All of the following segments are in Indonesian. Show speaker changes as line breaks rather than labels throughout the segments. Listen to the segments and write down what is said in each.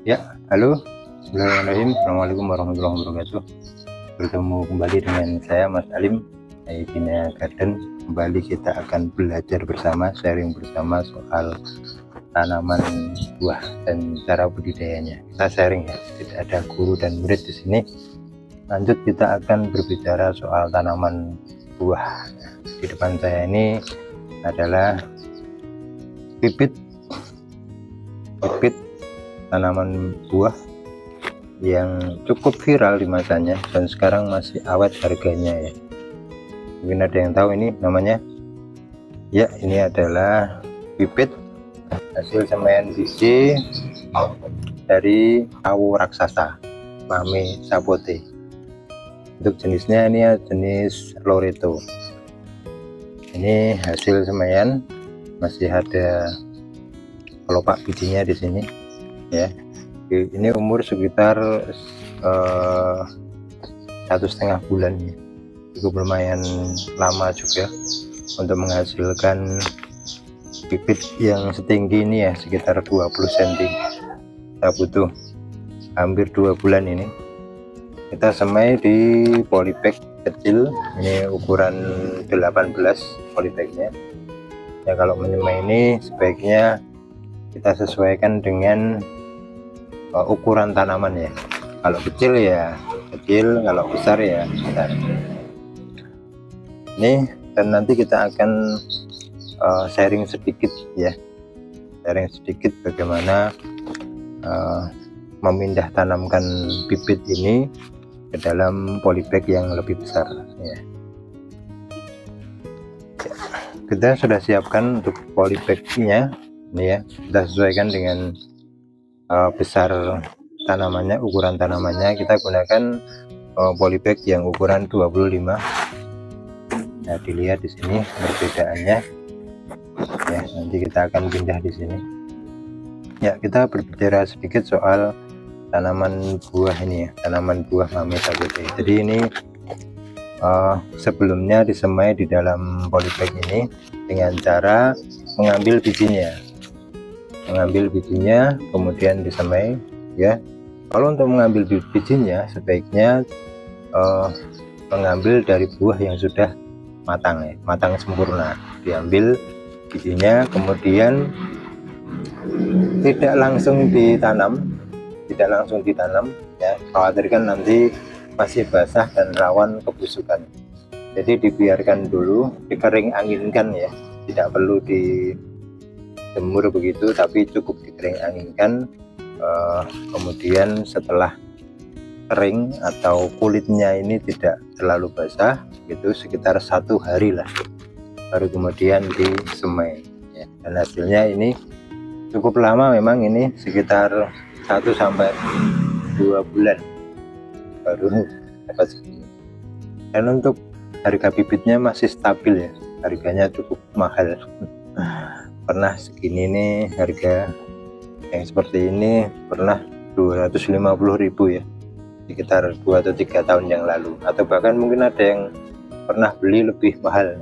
Ya, halo. Bismillahirrahmanirrahim. Assalamualaikum warahmatullahi wabarakatuh. Bertemu kembali dengan saya Mas Alim dari Bina Garden. Kembali kita akan belajar bersama, sharing bersama soal tanaman buah dan cara budidayanya. Kita sharing ya, tidak ada guru dan murid di sini. Lanjut kita akan berbicara soal tanaman buah. Di depan saya ini adalah bibit tanaman buah yang cukup viral di masanya dan sekarang masih awet harganya ya. Mungkin ada yang tahu ini namanya. Ya, ini adalah bibit hasil semaian biji dari sawo raksasa Mame sapote. Untuk jenisnya ini jenis Loreto. Ini hasil semaian, masih ada kelopak bijinya di sini ya. Ini umur sekitar 1,5 bulan ya. Cukup lumayan lama juga untuk menghasilkan bibit yang setinggi ini ya, sekitar 20 cm. Kita butuh hampir 2 bulan ini. Kita semai di polybag kecil, ini ukuran 18 polybagnya ya. Kalau menyemai ini sebaiknya kita sesuaikan dengan ukuran tanaman ya. Kalau kecil ya kecil, kalau besar ya besar. Ini dan nanti kita akan sharing sedikit ya, sharing sedikit bagaimana memindah tanamkan bibit ini ke dalam polybag yang lebih besar ya. Kita sudah siapkan untuk polybagnya ini ya, kita sesuaikan dengan besar tanamannya, ukuran tanamannya. Kita gunakan polybag yang ukuran 25. Nah, dilihat di sini perbedaannya ya. Nanti kita akan pindah di sini ya. Kita berbicara sedikit soal tanaman buah ini ya, tanaman buah Mame sapote. Jadi ini sebelumnya disemai di dalam polybag ini dengan cara mengambil bijinya, kemudian disemai ya. Kalau untuk mengambil bijinya sebaiknya mengambil dari buah yang sudah matang ya, matang sempurna. Diambil bijinya, kemudian tidak langsung ditanam ya, khawatirkan nanti masih basah dan rawan kebusukan. Jadi dibiarkan dulu, dikering anginkan ya, tidak perlu dijemur begitu, tapi cukup dikering anginkan. Kemudian setelah kering atau kulitnya ini tidak terlalu basah gitu, sekitar 1 hari lah, baru kemudian disemai ya. Dan hasilnya ini cukup lama memang, ini sekitar 1 sampai 2 bulan baru dapat segini. Dan untuk harga bibitnya masih stabil ya, harganya cukup mahal. Pernah segini nih, harga yang seperti ini pernah 250.000 ya, sekitar 2 atau 3 tahun yang lalu, atau bahkan mungkin ada yang pernah beli lebih mahal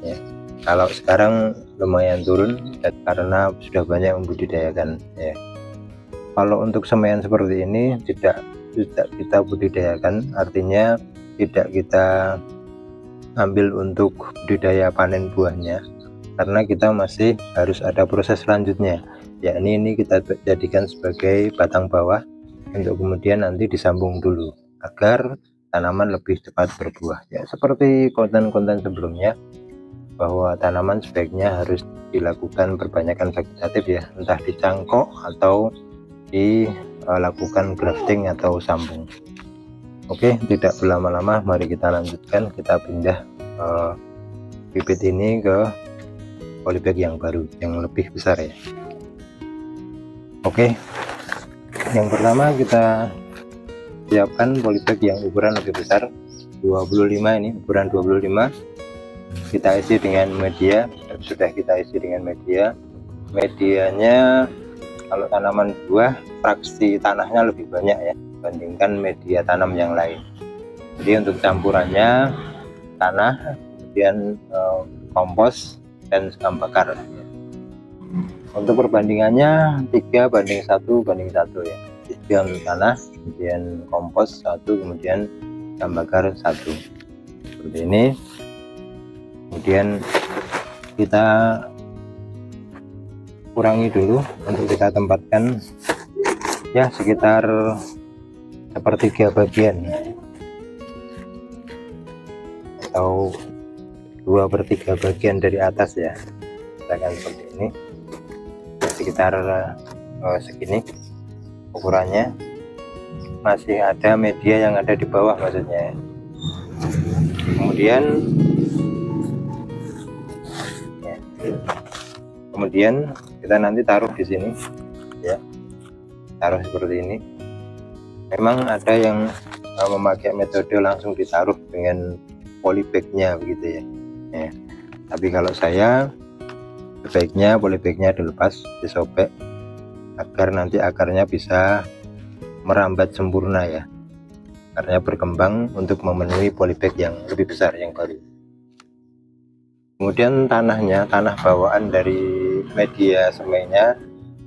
ya. Kalau sekarang lumayan turun karena sudah banyak membudidayakan ya. Kalau untuk semaian seperti ini tidak kita budidayakan, artinya tidak kita ambil untuk budidaya panen buahnya, karena kita masih harus ada proses selanjutnya, yakni ini kita jadikan sebagai batang bawah untuk kemudian nanti disambung dulu agar tanaman lebih cepat berbuah ya. Seperti konten-konten sebelumnya, bahwa tanaman sebaiknya harus dilakukan perbanyakan vegetatif ya, entah dicangkok atau dilakukan grafting atau sambung. Oke, tidak berlama-lama, mari kita lanjutkan. Kita pindah bibit ini ke polybag yang baru, yang lebih besar ya. Oke, yang pertama kita siapkan polybag yang ukuran lebih besar, 25. Ini ukuran 25. Kita isi dengan media, sudah kita isi dengan medianya. Kalau tanaman buah, fraksi tanahnya lebih banyak ya dibandingkan media tanam yang lain. Jadi untuk campurannya tanah, kemudian kompos dan sekam bakar. Untuk perbandingannya 3:1 ya. Jadi untuk tanah, kemudian kompos 1, kemudian ikan bakar 1, seperti ini. Kemudian kita kurangi dulu untuk kita tempatkan ya sekitar 1/3 bagian atau 2/3 bagian dari atas ya, misalkan seperti ini, sekitar segini ukurannya. Masih ada media yang ada di bawah maksudnya. Kemudian kita nanti taruh di sini ya, taruh seperti ini. Memang ada yang memakai metode langsung ditaruh dengan polybagnya begitu ya. Tapi kalau saya sebaiknya polybagnya dilepas, disobek agar nanti akarnya bisa merambat sempurna ya, akarnya berkembang untuk memenuhi polybag yang lebih besar yang baru. Kemudian tanah bawaan dari media semainya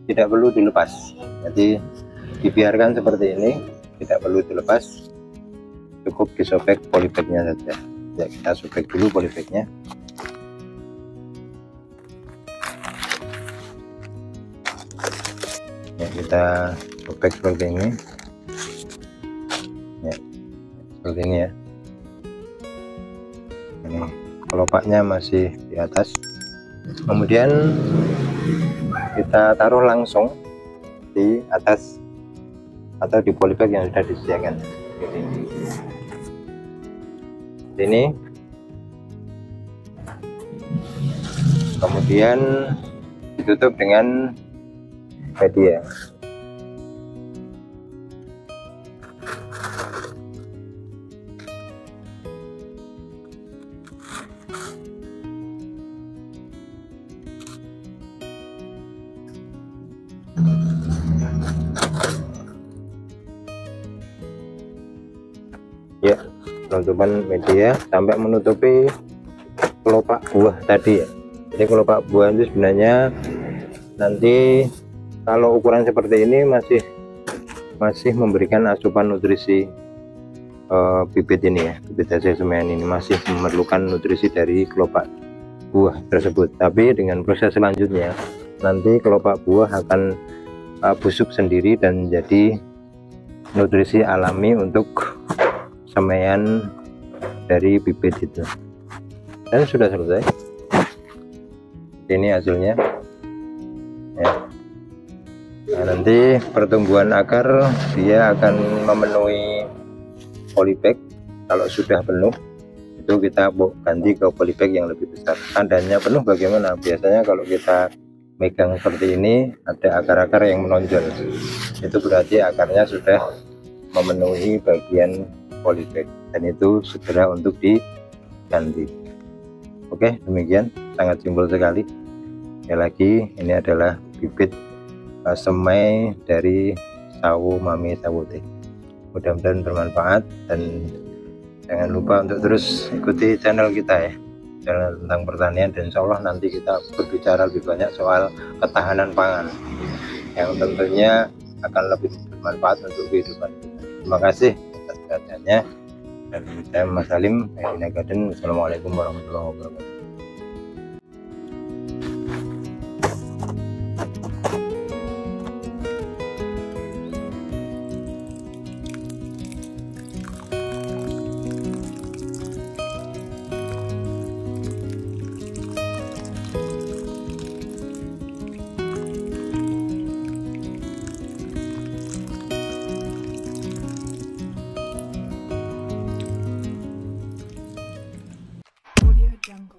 tidak perlu dilepas, jadi dibiarkan seperti ini, tidak perlu dilepas, cukup disobek polybagnya saja ya. Kita sobek dulu polybagnya. Ya, kita sobek seperti ini ya, seperti ini ya. Ini kelopaknya masih di atas. Kemudian kita taruh langsung di atas atau di polybag yang sudah disediakan ini. Kemudian ditutup dengan media. Ya, penutupan media sampai menutupi kelopak buah tadi ya. Jadi kelopak buah itu sebenarnya nanti kalau ukuran seperti ini masih memberikan asupan nutrisi bibit ini ya, bibit hasil semaian ini masih memerlukan nutrisi dari kelopak buah tersebut. Tapi dengan proses selanjutnya nanti kelopak buah akan busuk sendiri dan jadi nutrisi alami untuk semaian dari bibit itu. Dan sudah selesai. Ini hasilnya ya. Nah, nanti pertumbuhan akar dia akan memenuhi polybag. Kalau sudah penuh itu kita ganti ke polybag yang lebih besar. Tandanya penuh bagaimana? Biasanya kalau kita megang seperti ini ada akar-akar yang menonjol, itu berarti akarnya sudah memenuhi bagian polybag dan itu segera untuk diganti. Oke, demikian, sangat simpel sekali. Sekali lagi, ini adalah bibit semai dari sawo mami sawo teh. Mudah-mudahan bermanfaat dan jangan lupa untuk terus ikuti channel kita ya, channel tentang pertanian, dan insya Allah nanti kita berbicara lebih banyak soal ketahanan pangan yang tentunya akan lebih bermanfaat untuk kehidupan kita. Terima kasih atas perhatiannya, dan saya Mas Salim Medina Garden. Wassalamualaikum warahmatullahi wabarakatuh.
Jungle.